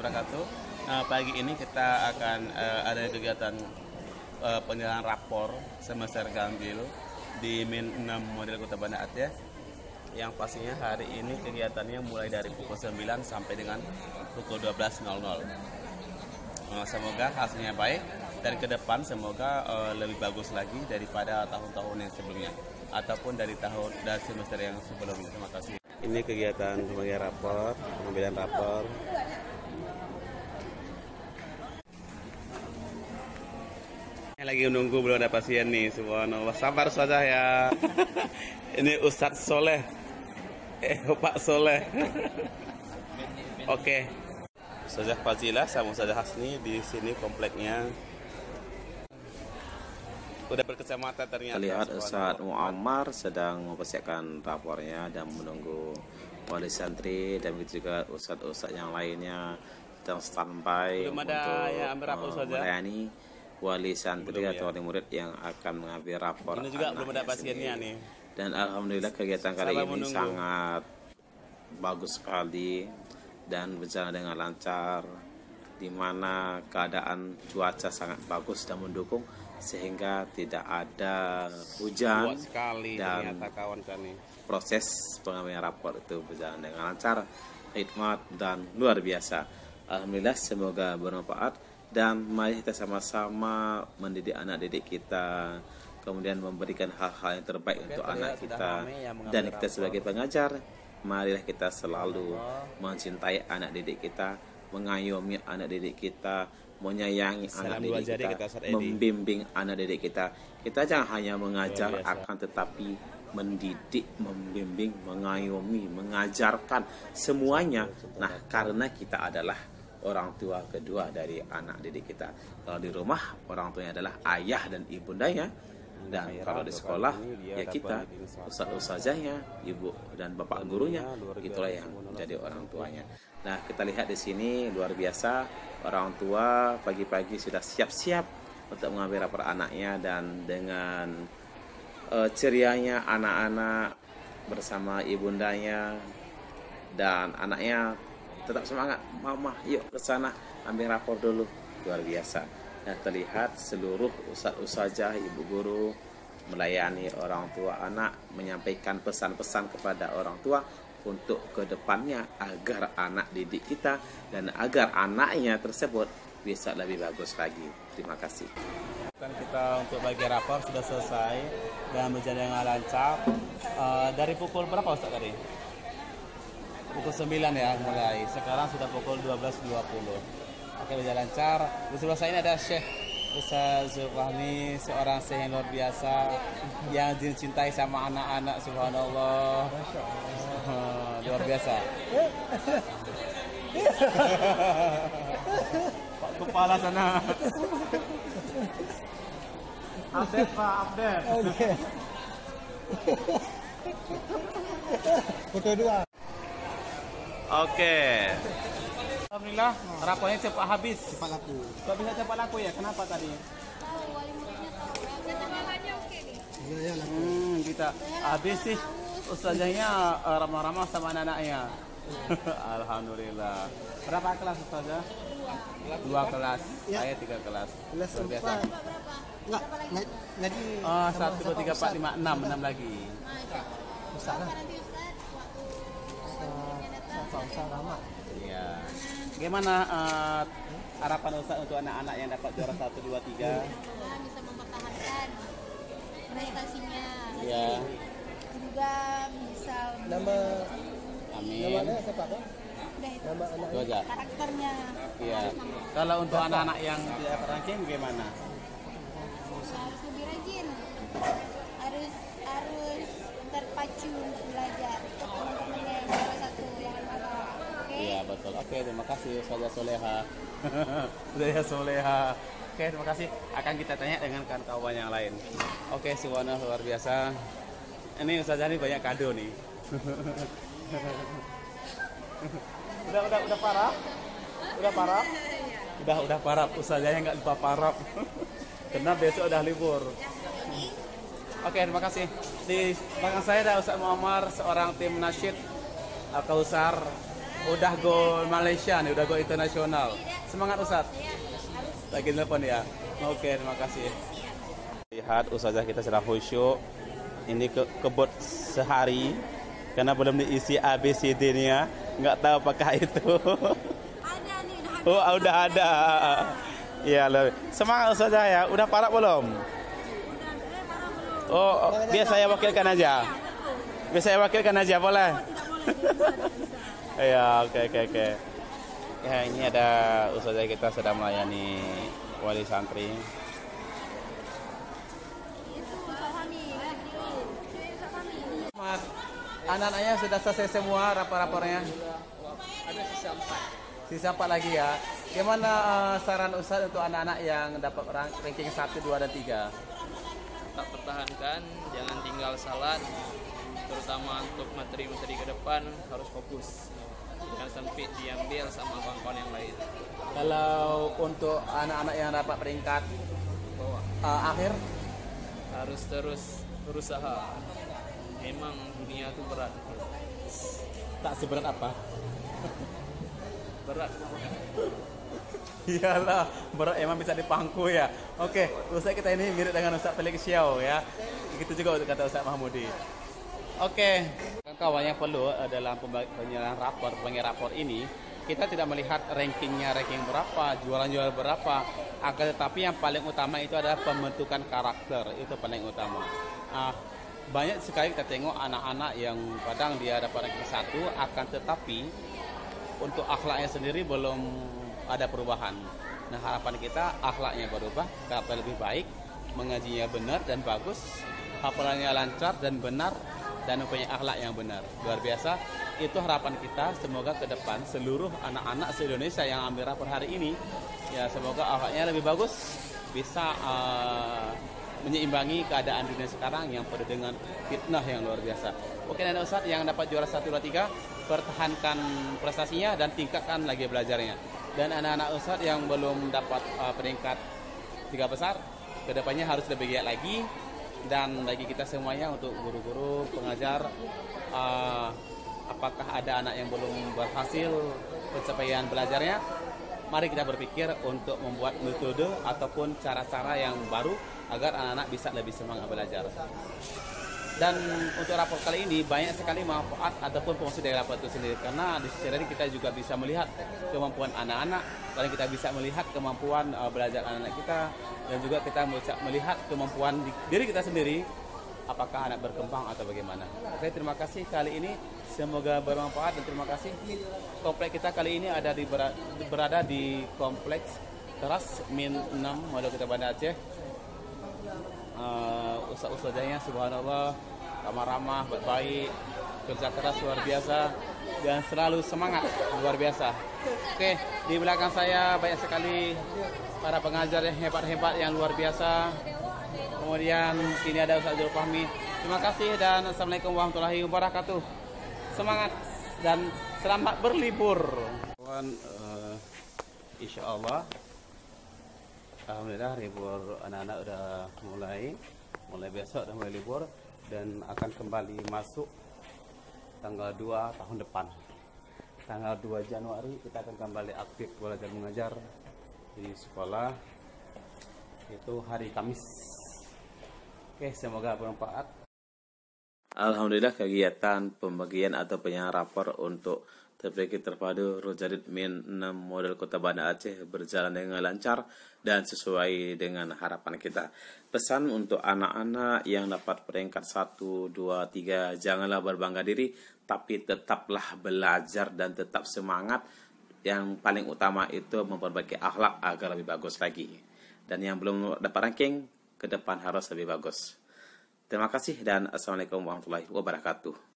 wabarakatuh. Pagi ini kita akan ada kegiatan penyerahan rapor semester ganjil di Min 6 model Kota Banda Aceh. Yang pastinya hari ini kegiatannya mulai dari pukul 9 sampai dengan pukul 12.00. Semoga hasilnya baik dan ke depan semoga lebih bagus lagi daripada tahun-tahun yang sebelumnya ataupun dari semester yang sebelumnya. Terima kasih. Ini kegiatan pembagian rapor, pengambilan rapor. Lagi menunggu, belum ada pasien nih. Subhanallah, sabar saja ya. Ini Ustadz Soleh, Pak Soleh. Oke. Ustazah Fazilah sama Ustazah Hasni di sini kompleknya. Udah berkacamata ternyata. Terlihat Ustadz Muammar sedang mempersiapkan rapornya dan menunggu wali santri dan juga ustadz-ustadz yang lainnya sedang standby untuk melayani wali santri atau wali murid yang akan mengambil rapor. Ini juga belum ada pasiennya nih. Dan alhamdulillah kegiatan kali ini sangat bagus sekali dan berjalan dengan lancar, di mana keadaan cuaca sangat bagus dan mendukung sehingga tidak ada hujan dan proses pengambilan rapor itu berjalan dengan lancar, hikmat dan luar biasa. Alhamdulillah, semoga bermanfaat dan mari kita sama-sama mendidik anak didik kita, kemudian memberikan hal-hal yang terbaik untuk anak kita. Dan kita sebagai pengajar, marilah kita selalu mencintai anak didik kita, mengayomi anak didik kita, menyayangi anak didik kita, membimbing anak didik kita. Kita jangan hanya mengajar, akan tetapi mendidik, membimbing, mengayomi, mengajarkan semuanya. Nah, karena kita adalah orang tua kedua dari anak didik kita. Kalau di rumah, orang tuanya adalah ayah dan ibundanya. Dan kalau di sekolah, ya kita, ustaz-ustazahnya, ibu dan bapak gurunya, itulah yang menjadi orang tuanya. Nah, kita lihat di sini luar biasa, orang tua pagi-pagi sudah siap-siap untuk mengambil rapor anaknya, dan dengan cerianya anak-anak bersama ibundanya dan anaknya tetap semangat, mama yuk ke sana ambil rapor dulu. Luar biasa. Dan terlihat seluruh ustaz-ustazah, ibu guru melayani orang tua anak, menyampaikan pesan-pesan kepada orang tua untuk kedepannya agar anak didik kita dan agar anaknya tersebut bisa lebih bagus lagi. Terima kasih. Dan kita untuk bagi rapor sudah selesai dan berjalan dengan lancar. Dari pukul berapa Ustaz tadi? Pukul 9 ya mulai. Sekarang sudah pukul 12.20. Oke, berjalan lancar. Di sebelah saya ini ada Syekh Ustaz Zulfahmi, seorang syekh yang luar biasa yang dicintai sama anak-anak. Subhanallah. Luar biasa. Pak kepala sana. Update Pak, update. Oke. Foto dua. Oke. Alhamdulillah, rapornya cepat habis. Cepat laku. Kok bisa cepat laku ya? Kenapa tadi? Tahu, wali muridnya tahu. Ketenangannya oke nih. Iya, laku. Kita habis sih. Ustazahnya ramah-ramah sama anak-anaknya. Alhamdulillah. Berapa kelas Ustazah? Dua kelas. Ya. Saya 3 kelas. Kelas biasa. Enggak, lagi. 1, 2, 3, 4, 5, 6 lagi. Ustaz lah. Nanti Ustaz waktu Ustaz ramah. Iya. Bagaimana harapan Ustaz untuk anak-anak yang dapat juara 1, 2, 3? Bisa mempertahankan prestasinya. Iya. Juga bisa nama amin. Namanya siapa kan? Nama anak itu aja. Karakternya. Iya. Kalau untuk anak-anak yang tidak ranking bagaimana? Harus lebih rajin. Harus terpacu belajar. Teman-temannya yang juara 1 yang mana? Oke. Iya, betul. Oke, terima kasih Ustazah Soleha. Ustazah Soleha. Oke, terima kasih. Akan kita tanya dengan kawan-kawan yang lain. Oke, subhanallah, luar biasa. Ini Ustazah ini banyak kado nih. Udah parah? Udah parah? Udah parah. Ustazahnya nggak lupa parah. Karena besok udah libur. Oke, terima kasih. Di belakang saya ada Ustaz Muammar, seorang tim nasyid Al-Kausar udah go Malaysia nih, udah go internasional. Semangat Ustaz. Lagi telepon ya. Oke, terima kasih. Lihat ustazah kita sedang khusyuk. Ini kebut sehari karena belum diisi ABCD nih ya. Nggak tahu apakah itu. Ada nih, Oh, udah ada. Iya, semangat ustazah ya. Udah parah belum? Oh, biar saya wakilkan aja. Biar saya wakilkan aja, boleh? Ya, oke. Ya, ini ada ustazah kita sedang melayani wali santri. Mas, anak-anaknya sudah selesai semua rapor-rapornya? Ada sisa 4. Sisa 4 lagi ya. Gimana saran Ustaz untuk anak-anak yang dapat ranking 1, 2, dan 3? Tak pertahankan, jangan tinggal salat, terutama untuk materi-materi ke depan harus fokus. Jangan sampai diambil sama kawan-kawan yang lain. Kalau untuk anak-anak yang dapat peringkat akhir, Harus terus berusaha. Memang dunia itu berat. tak seberat apa? Berat. Iyalah, berat emang bisa dipangku ya. Oke, Ustaz kita ini mirip dengan Ustaz Felix Xiao ya. Begitu juga untuk kata Ustaz Mahmudi. Oke, kawan yang perlu dalam penyerahan rapor, rapor ini, kita tidak melihat ranking berapa, jualan berapa, akan tetapi yang paling utama itu adalah pembentukan karakter, itu paling utama. Banyak sekali kita tengok anak-anak yang kadang dia dapat ranking 1, akan tetapi untuk akhlaknya sendiri belum ada perubahan. Nah, harapan kita akhlaknya berubah, karakter lebih baik, mengajinya benar dan bagus, hafalannya lancar dan benar, dan mempunyai akhlak yang benar. Luar biasa. Itu harapan kita, semoga ke depan seluruh anak-anak se-Indonesia yang ambil rapor hari ini, ya semoga akhlaknya lebih bagus, bisa menyeimbangi keadaan dunia sekarang yang penuh dengan fitnah yang luar biasa. Oke, dan Ustaz yang dapat juara 1, 2, 3, pertahankan prestasinya dan tingkatkan lagi belajarnya. Dan anak-anak Ustaz yang belum dapat peringkat 3 besar, kedepannya harus lebih giat lagi. Dan bagi kita semuanya, untuk guru-guru, pengajar, apakah ada anak yang belum berhasil pencapaian belajarnya, mari kita berpikir untuk membuat metode ataupun cara-cara yang baru agar anak-anak bisa lebih semangat belajar. Dan untuk rapor kali ini banyak sekali manfaat ataupun fungsi dari rapor itu sendiri, karena di sisi lain kita juga bisa melihat kemampuan anak-anak, dan kita bisa melihat kemampuan belajar anak-anak kita, dan juga kita bisa melihat kemampuan diri kita sendiri, apakah anak berkembang atau bagaimana. Oke, terima kasih kali ini, semoga bermanfaat, dan terima kasih. Kompleks kita kali ini berada di kompleks Teras Min 6 Model Kota Banda Aceh. Ustaz-ustazanya subhanallah ramah-ramah, baik, kerja keras luar biasa, dan selalu semangat luar biasa. Oke, di belakang saya banyak sekali para pengajar yang hebat-hebat yang luar biasa. Kemudian sini ada Ustaz Abdul Fahmi. Terima kasih dan assalamualaikum warahmatullahi wabarakatuh. Semangat dan selamat berlibur. Insya Allah, alhamdulillah libur anak-anak udah mulai besok udah mulai libur, dan akan kembali masuk tanggal 2 tahun depan. Tanggal 2 Januari kita akan kembali aktif belajar mengajar di sekolah, itu hari Kamis. Oke, semoga bermanfaat. Alhamdulillah, kegiatan pembagian atau penyerahan rapor untuk TPQ terpadu Rojarid Min 6 Model Kota Banda Aceh berjalan dengan lancar dan sesuai dengan harapan kita. Pesan untuk anak-anak yang dapat peringkat 1, 2, 3, janganlah berbangga diri, tapi tetaplah belajar dan tetap semangat. Yang paling utama itu memperbaiki akhlak agar lebih bagus lagi. Dan yang belum dapat ranking, ke depan harus lebih bagus. Terima kasih dan assalamualaikum warahmatullahi wabarakatuh.